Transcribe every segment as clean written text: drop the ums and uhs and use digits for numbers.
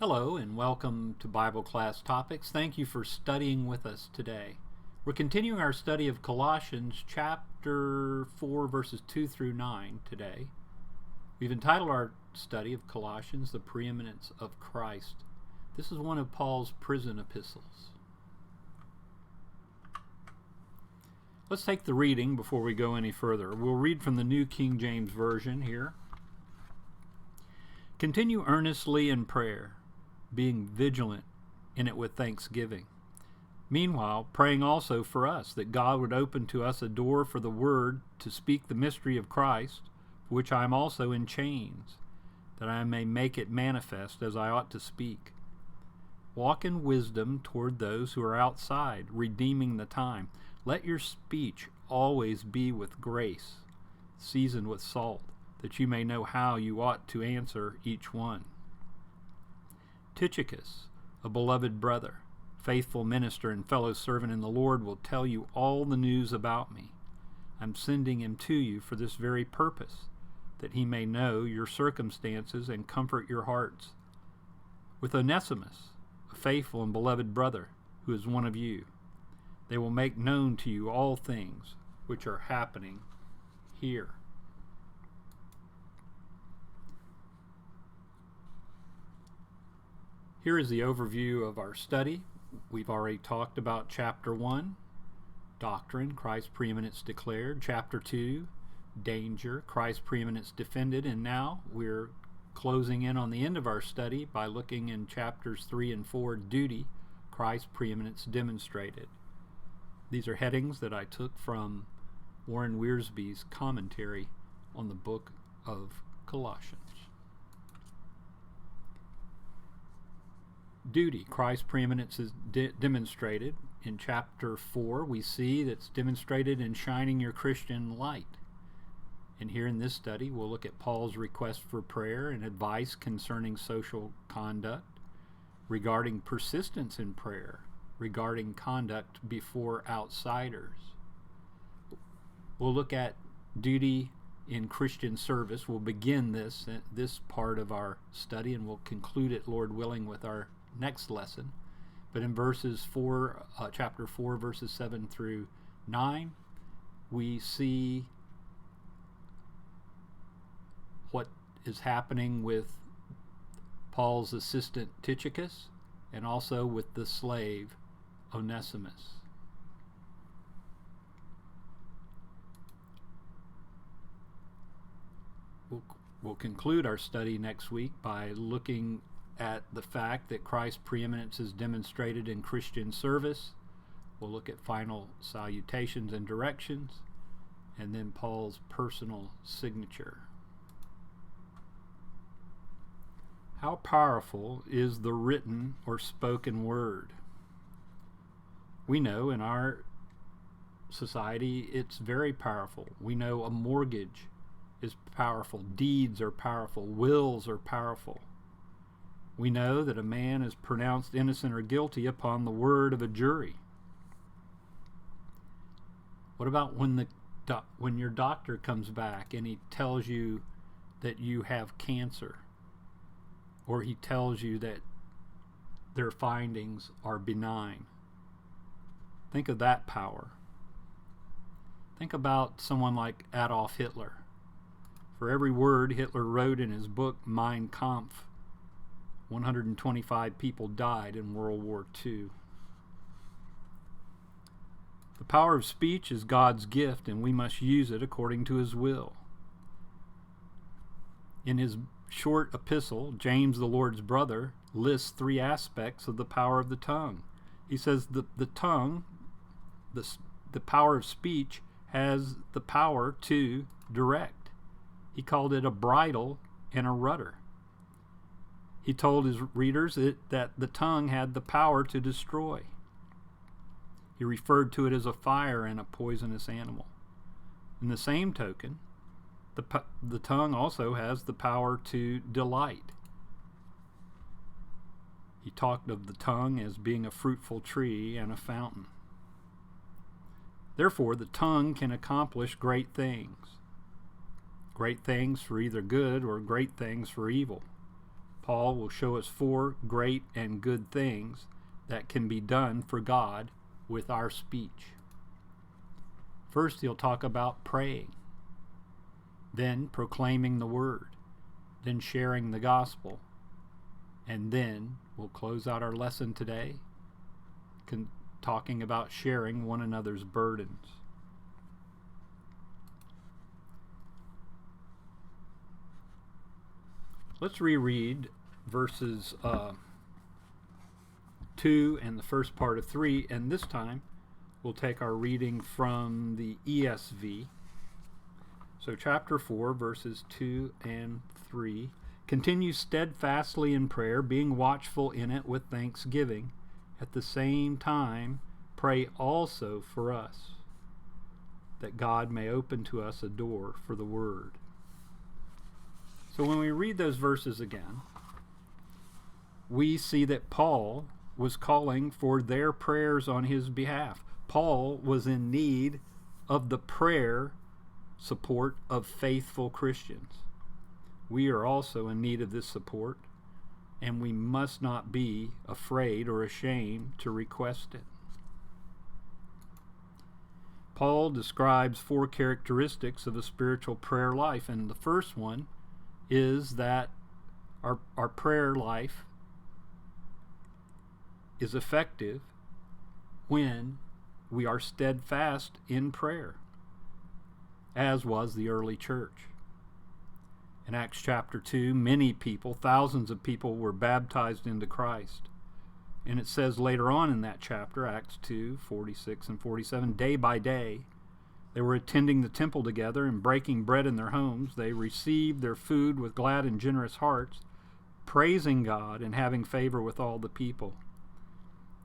Hello and welcome to Bible Class Topics. Thank you for studying with us today. We're continuing our study of Colossians chapter 4 verses 2 through 9 today. We've entitled our study of Colossians, The Preeminence of Christ. This is one of Paul's prison epistles. Let's take the reading before we go any further. We'll read from the New King James Version here. Continue earnestly in prayer, being vigilant in it with thanksgiving. Meanwhile, praying also for us, that God would open to us a door for the word to speak the mystery of Christ, for which I am also in chains, that I may make it manifest as I ought to speak. Walk in wisdom toward those who are outside, redeeming the time. Let your speech always be with grace, seasoned with salt, that you may know how you ought to answer each one. Tychicus, a beloved brother, faithful minister and fellow servant in the Lord, will tell you all the news about me. I'm sending him to you for this very purpose, that he may know your circumstances and comfort your hearts. With Onesimus, a faithful and beloved brother, who is one of you, they will make known to you all things which are happening here. Here is the overview of our study. We've already talked about chapter 1, doctrine, Christ's preeminence declared. Chapter 2, danger, Christ's preeminence defended. And now we're closing in on the end of our study by looking in chapters 3 and 4, duty, Christ's preeminence demonstrated. These are headings that I took from Warren Wiersbe's commentary on the book of Colossians. Duty, Christ's preeminence is demonstrated. In chapter 4, we see that's demonstrated in shining your Christian light. And here in this study, we'll look at Paul's request for prayer and advice concerning social conduct, regarding persistence in prayer, regarding conduct before outsiders. We'll look at duty in Christian service. We'll begin this part of our study, and we'll conclude it, Lord willing, with our next lesson. But in chapter 4, verses 7 through 9, we see what is happening with Paul's assistant Tychicus and also with the slave Onesimus. We'll conclude our study next week by looking at the fact that Christ's preeminence is demonstrated in Christian service. We'll look at final salutations and directions, and then Paul's personal signature. How powerful is the written or spoken word? We know in our society it's very powerful. We know a mortgage is powerful, deeds are powerful, wills are powerful. We know that a man is pronounced innocent or guilty upon the word of a jury. What about when your doctor comes back and he tells you that you have cancer, or he tells you that their findings are benign? Think of that power. Think about someone like Adolf Hitler. For every word Hitler wrote in his book Mein Kampf, 125 people died in World War II. The power of speech is God's gift, and we must use it according to His will. In his short epistle, James, the Lord's brother, lists 3 aspects of the power of the tongue. He says the tongue, the power of speech, has the power to direct. He called it a bridle and a rudder. He told his readers that the tongue had the power to destroy. He referred to it as a fire and a poisonous animal. In the same token, the tongue also has the power to delight. He talked of the tongue as being a fruitful tree and a fountain. Therefore, the tongue can accomplish great things for either good or great things for evil. Paul will show us 4 great and good things that can be done for God with our speech. First, he'll talk about praying, then proclaiming the word, then sharing the gospel, and then we'll close out our lesson today talking about sharing one another's burdens. Let's reread verses 2 and the first part of 3, and this time we'll take our reading from the ESV. So chapter 4, verses 2 and 3. Continue steadfastly in prayer, being watchful in it with thanksgiving. At the same time, pray also for us, that God may open to us a door for the word. So when we read those verses again, we see that Paul was calling for their prayers on his behalf. Paul was in need of the prayer support of faithful Christians. We are also in need of this support, and we must not be afraid or ashamed to request it. Paul describes 4 characteristics of a spiritual prayer life, and the first one is that our prayer life is effective when we are steadfast in prayer, as was the early church. In Acts chapter 2, many people, thousands of people, were baptized into Christ. And it says later on in that chapter, Acts 2, 46 and 47, day by day, they were attending the temple together and breaking bread in their homes. They received their food with glad and generous hearts, praising God and having favor with all the people.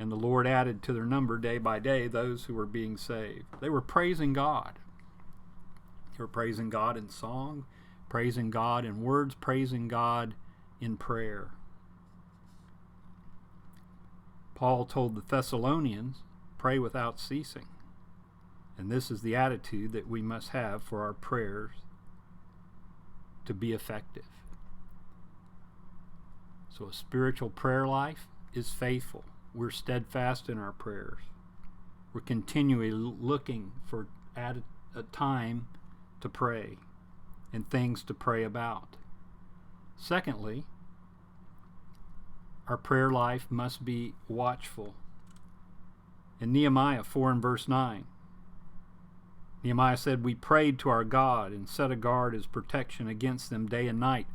And the Lord added to their number day by day those who were being saved. They were praising God. They were praising God in song, praising God in words, praising God in prayer. Paul told the Thessalonians, pray without ceasing. And this is the attitude that we must have for our prayers to be effective. So a spiritual prayer life is faithful. We're steadfast in our prayers. We're continually looking for a time to pray and things to pray about. Secondly, our prayer life must be watchful. In Nehemiah 4 and verse 9, Nehemiah said, we prayed to our God and set a guard as protection against them day and night.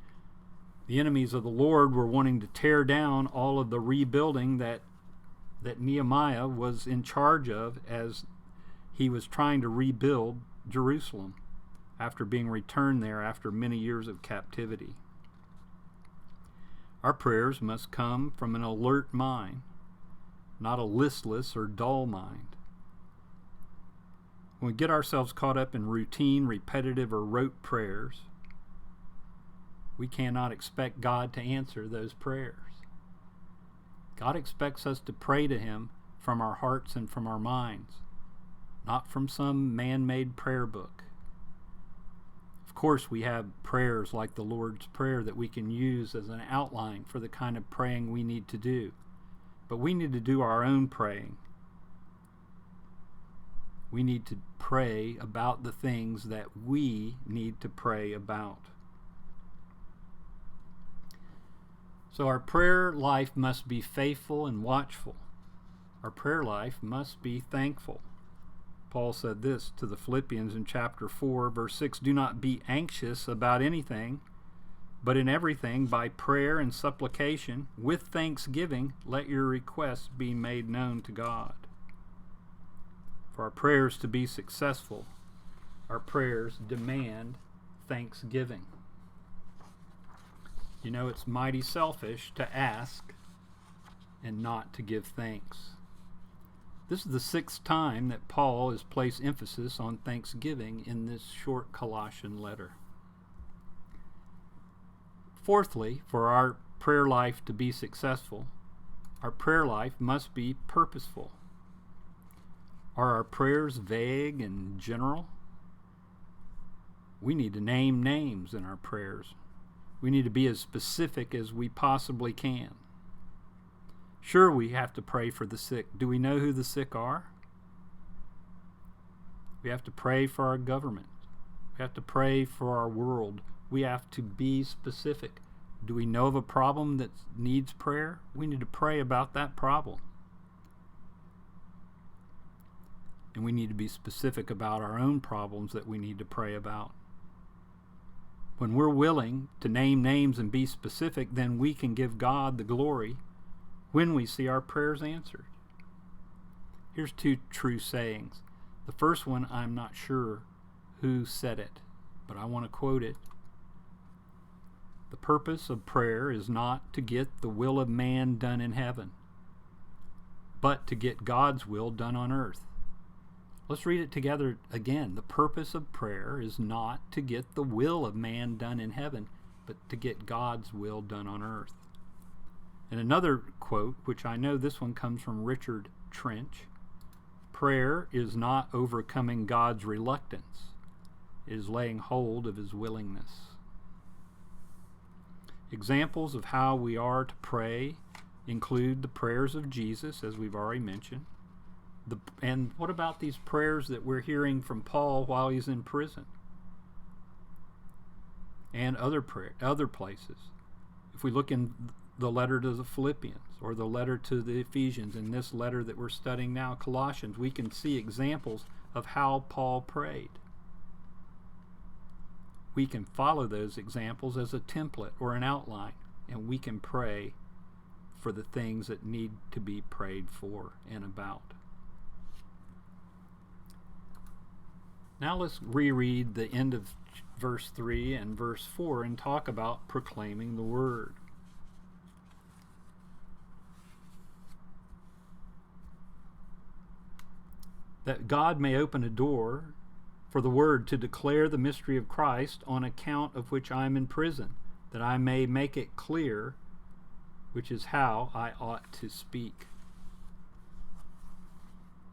The enemies of the Lord were wanting to tear down all of the rebuilding that Nehemiah was in charge of as he was trying to rebuild Jerusalem after being returned there after many years of captivity. Our prayers must come from an alert mind, not a listless or dull mind. When we get ourselves caught up in routine, repetitive, or rote prayers, we cannot expect God to answer those prayers. God expects us to pray to Him from our hearts and from our minds, not from some man-made prayer book. Of course, we have prayers like the Lord's Prayer that we can use as an outline for the kind of praying we need to do. But we need to do our own praying. We need to pray about the things that we need to pray about. So our prayer life must be faithful and watchful. Our prayer life must be thankful. Paul said this to the Philippians in chapter 4, verse 6, do not be anxious about anything, but in everything, by prayer and supplication, with thanksgiving, let your requests be made known to God. For our prayers to be successful, our prayers demand thanksgiving. You know, it's mighty selfish to ask and not to give thanks. This is the 6th time that Paul has placed emphasis on thanksgiving in this short Colossian letter. Fourthly, for our prayer life to be successful, our prayer life must be purposeful. Are our prayers vague and general? We need to name names in our prayers. We need to be as specific as we possibly can. Sure, we have to pray for the sick. Do we know who the sick are? We have to pray for our government. We have to pray for our world. We have to be specific. Do we know of a problem that needs prayer? We need to pray about that problem. And we need to be specific about our own problems that we need to pray about. When we're willing to name names and be specific, then we can give God the glory when we see our prayers answered. Here's two true sayings. The first one, I'm not sure who said it, but I want to quote it. The purpose of prayer is not to get the will of man done in heaven, but to get God's will done on earth. Let's read it together again. The purpose of prayer is not to get the will of man done in heaven, but to get God's will done on earth. And another quote, which I know this one comes from Richard Trench, prayer is not overcoming God's reluctance. It is laying hold of his willingness. Examples of how we are to pray include the prayers of Jesus, as we've already mentioned. And what about these prayers that we're hearing from Paul while he's in prison? And other places. If we look in the letter to the Philippians or the letter to the Ephesians, and this letter that we're studying now, Colossians, we can see examples of how Paul prayed. We can follow those examples as a template or an outline, and we can pray for the things that need to be prayed for and about. Now let's reread the end of verse 3 and verse 4 and talk about proclaiming the word. That God may open a door for the word to declare the mystery of Christ, on account of which I am in prison, that I may make it clear, which is how I ought to speak.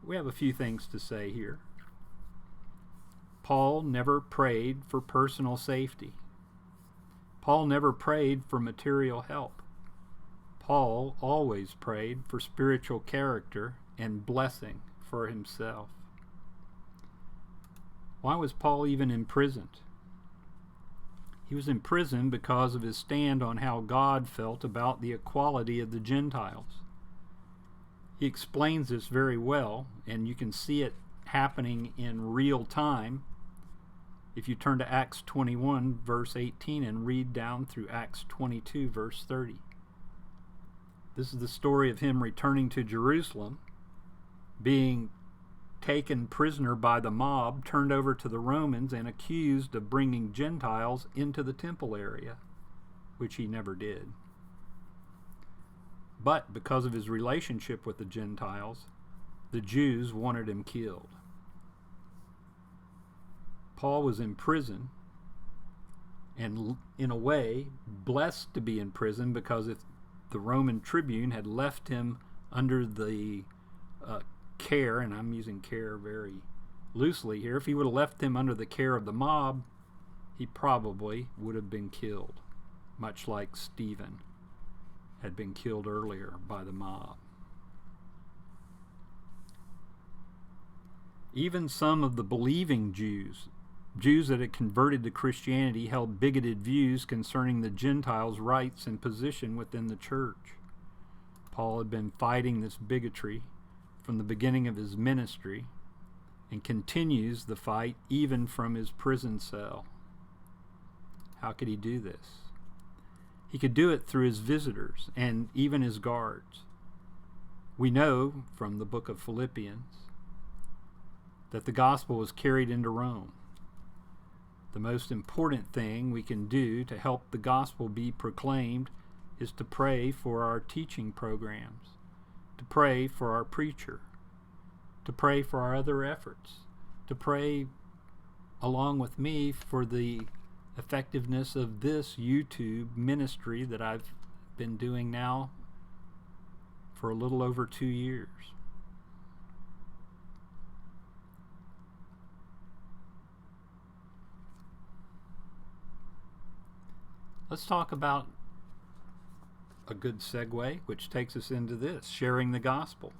We have a few things to say here. Paul never prayed for personal safety. Paul never prayed for material help. Paul always prayed for spiritual character and blessing for himself. Why was Paul even imprisoned? He was in prison because of his stand on how God felt about the equality of the Gentiles. He explains this very well, and you can see it happening in real time if you turn to Acts 21, verse 18, and read down through Acts 22, verse 30. This is the story of him returning to Jerusalem, being taken prisoner by the mob, turned over to the Romans, and accused of bringing Gentiles into the temple area, which he never did. But because of his relationship with the Gentiles, the Jews wanted him killed. Paul was in prison, and in a way blessed to be in prison, because if the Roman tribune had left him under the care, and I'm using care very loosely here, if he would have left him under the care of the mob, he probably would have been killed, much like Stephen had been killed earlier by the mob. Even some of the believing Jews that had converted to Christianity, held bigoted views concerning the Gentiles' rights and position within the church. Paul had been fighting this bigotry from the beginning of his ministry, and continues the fight even from his prison cell. How could he do this? He could do it through his visitors and even his guards. We know from the book of Philippians that the gospel was carried into Rome. The most important thing we can do to help the gospel be proclaimed is to pray for our teaching programs, to pray for our preacher, to pray for our other efforts, to pray along with me for the effectiveness of this YouTube ministry that I've been doing now for a little over 2 years. Let's talk about a good segue, which takes us into this, sharing the gospel.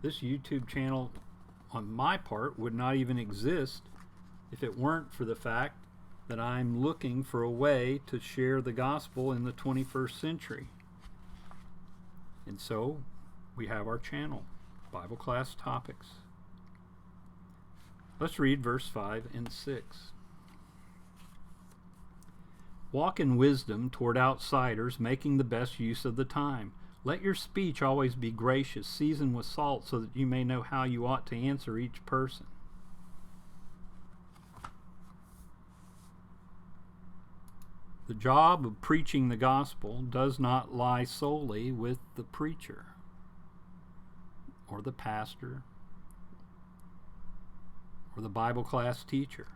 This YouTube channel, on my part, would not even exist if it weren't for the fact that I'm looking for a way to share the gospel in the 21st century. And so we have our channel, Bible Class Topics. Let's read verse 5 and 6. Walk in wisdom toward outsiders, making the best use of the time. Let your speech always be gracious, seasoned with salt, so that you may know how you ought to answer each person. The job of preaching the gospel does not lie solely with the preacher or the pastor or the Bible class teacher.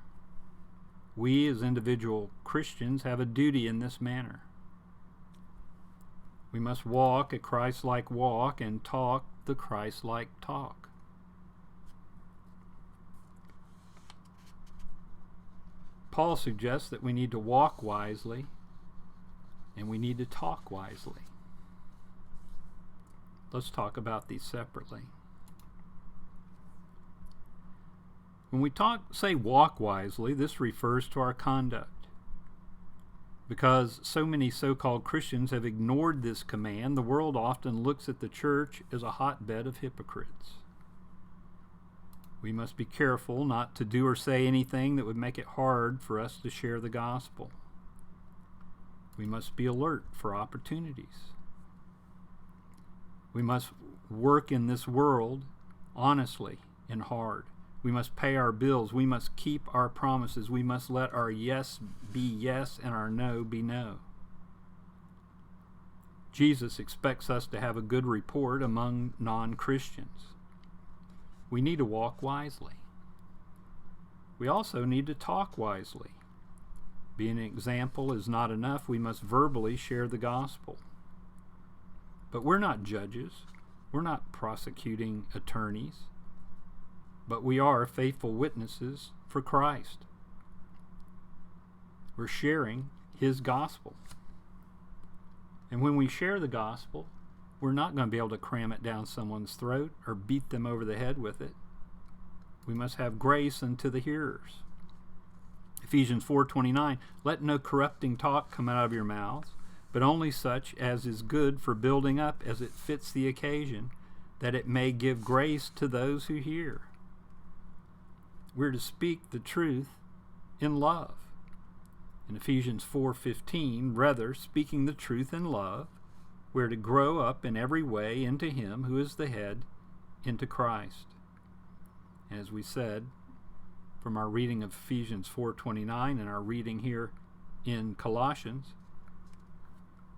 We as individual Christians have a duty in this manner. We must walk a Christ-like walk and talk the Christ-like talk. Paul suggests that we need to walk wisely and we need to talk wisely. Let's talk about these separately. When we say walk wisely, this refers to our conduct. Because so many so-called Christians have ignored this command, the world often looks at the church as a hotbed of hypocrites. We must be careful not to do or say anything that would make it hard for us to share the gospel. We must be alert for opportunities. We must work in this world honestly and hard. We must pay our bills. We must keep our promises. We must let our yes be yes and our no be no. Jesus expects us to have a good report among non-Christians. We need to walk wisely. We also need to talk wisely. Being an example is not enough. We must verbally share the gospel. But we're not judges. We're not prosecuting attorneys. But we are faithful witnesses for Christ. We're sharing His gospel. And when we share the gospel, we're not going to be able to cram it down someone's throat or beat them over the head with it. We must have grace unto the hearers. Ephesians 4:29, let no corrupting talk come out of your mouths, but only such as is good for building up as it fits the occasion, that it may give grace to those who hear. We're to speak the truth in love. In Ephesians 4:15, rather, speaking the truth in love, we're to grow up in every way into Him who is the head, into Christ. And as we said, from our reading of Ephesians 4:29 and our reading here in Colossians,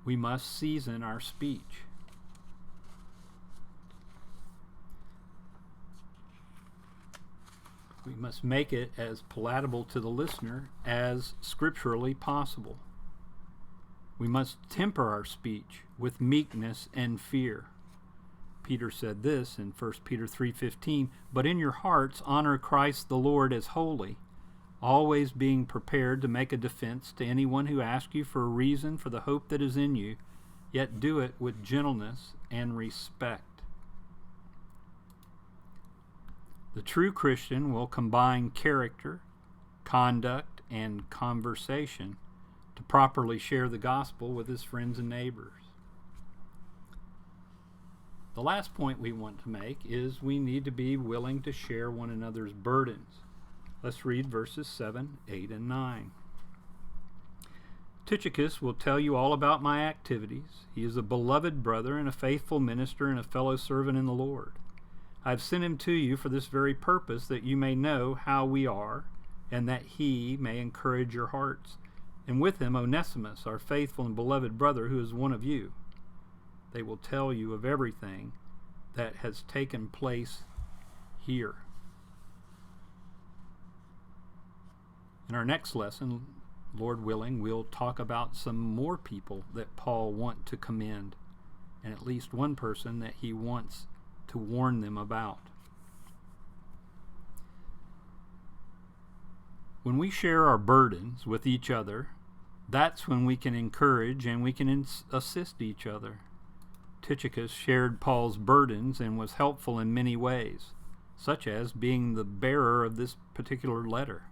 we must season our speech. We must make it as palatable to the listener as scripturally possible. We must temper our speech with meekness and fear. Peter said this in 1 Peter 3:15, but in your hearts honor Christ the Lord as holy, always being prepared to make a defense to anyone who asks you for a reason for the hope that is in you, yet do it with gentleness and respect. The true Christian will combine character, conduct, and conversation to properly share the gospel with his friends and neighbors. The last point we want to make is we need to be willing to share one another's burdens. Let's read verses 7, 8, and 9. Tychicus will tell you all about my activities. He is a beloved brother and a faithful minister and a fellow servant in the Lord. I have sent him to you for this very purpose, that you may know how we are, and that he may encourage your hearts. And with him Onesimus, our faithful and beloved brother, who is one of you. They will tell you of everything that has taken place here. In our next lesson, Lord willing, we'll talk about some more people that Paul wants to commend, and at least one person that he wants to warn them about. When we share our burdens with each other, That's when we can encourage and we can assist each other. Tychicus shared Paul's burdens and was helpful in many ways, such as being the bearer of this particular letter.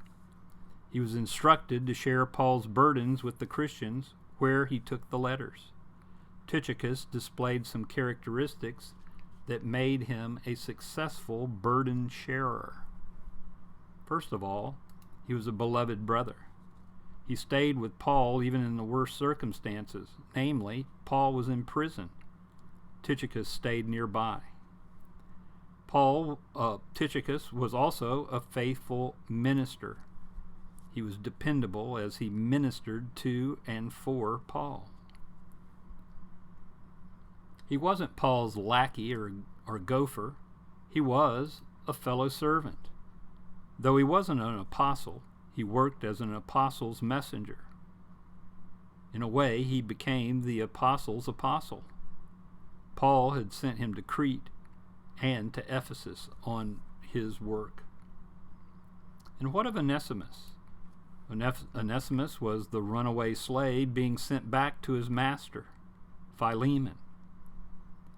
He was instructed to share Paul's burdens with the Christians where he took the letters. Tychicus displayed some characteristics that made him a successful burden sharer. First of all, he was a beloved brother. He stayed with Paul even in the worst circumstances. Namely, Paul was in prison. Tychicus stayed nearby. Tychicus was also a faithful minister. He was dependable as he ministered to and for Paul. He wasn't Paul's lackey or gopher. He was a fellow servant. Though he wasn't an apostle, he worked as an apostle's messenger. In a way, he became the apostle's apostle. Paul had sent him to Crete and to Ephesus on his work. And what of Onesimus? Onesimus was the runaway slave being sent back to his master, Philemon.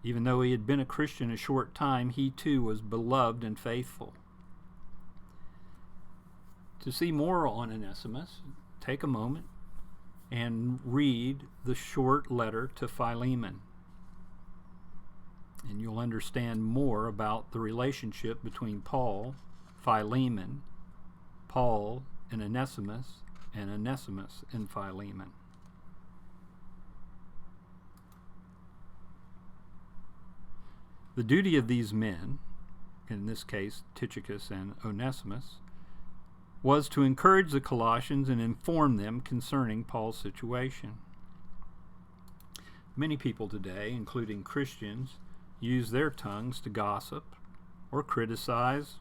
Even though he had been a Christian a short time, he too was beloved and faithful. To see more on Onesimus, take a moment and read the short letter to Philemon. And you'll understand more about the relationship between Paul, Philemon, Paul and Onesimus and Philemon. The duty of these men, in this case Tychicus and Onesimus, was to encourage the Colossians and inform them concerning Paul's situation. Many people today, including Christians, use their tongues to gossip or criticize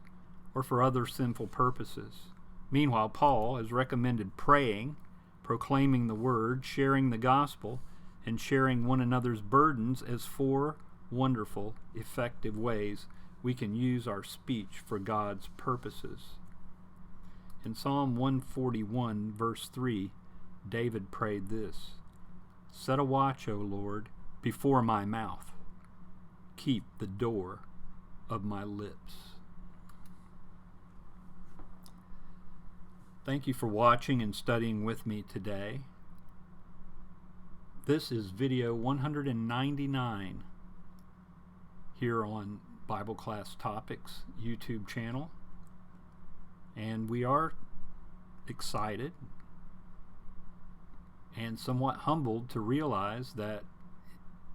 or for other sinful purposes. Meanwhile, Paul has recommended praying, proclaiming the word, sharing the gospel, and sharing one another's burdens as 4 wonderful, effective ways we can use our speech for God's purposes. In Psalm 141, verse 3, David prayed this: "Set a watch, O Lord, before my mouth. Keep the door of my lips." Thank you for watching and studying with me today. This is video 199 here on Bible Class Topics YouTube channel. And we are excited and somewhat humbled to realize that,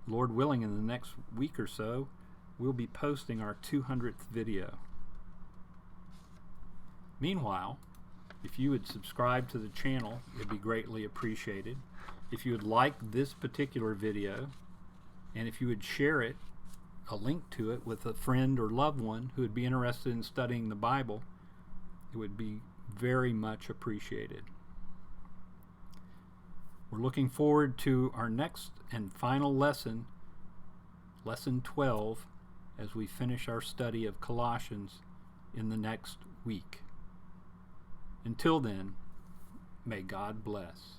Lord willing, in the next week or so, we'll be posting our 200th video. Meanwhile, if you would subscribe to the channel, it'd be greatly appreciated. If you would like this particular video, and if you would share it, a link to it, with a friend or loved one who would be interested in studying the Bible, it would be very much appreciated. We're looking forward to our next and final lesson, Lesson 12, as we finish our study of Colossians in the next week. Until then, may God bless.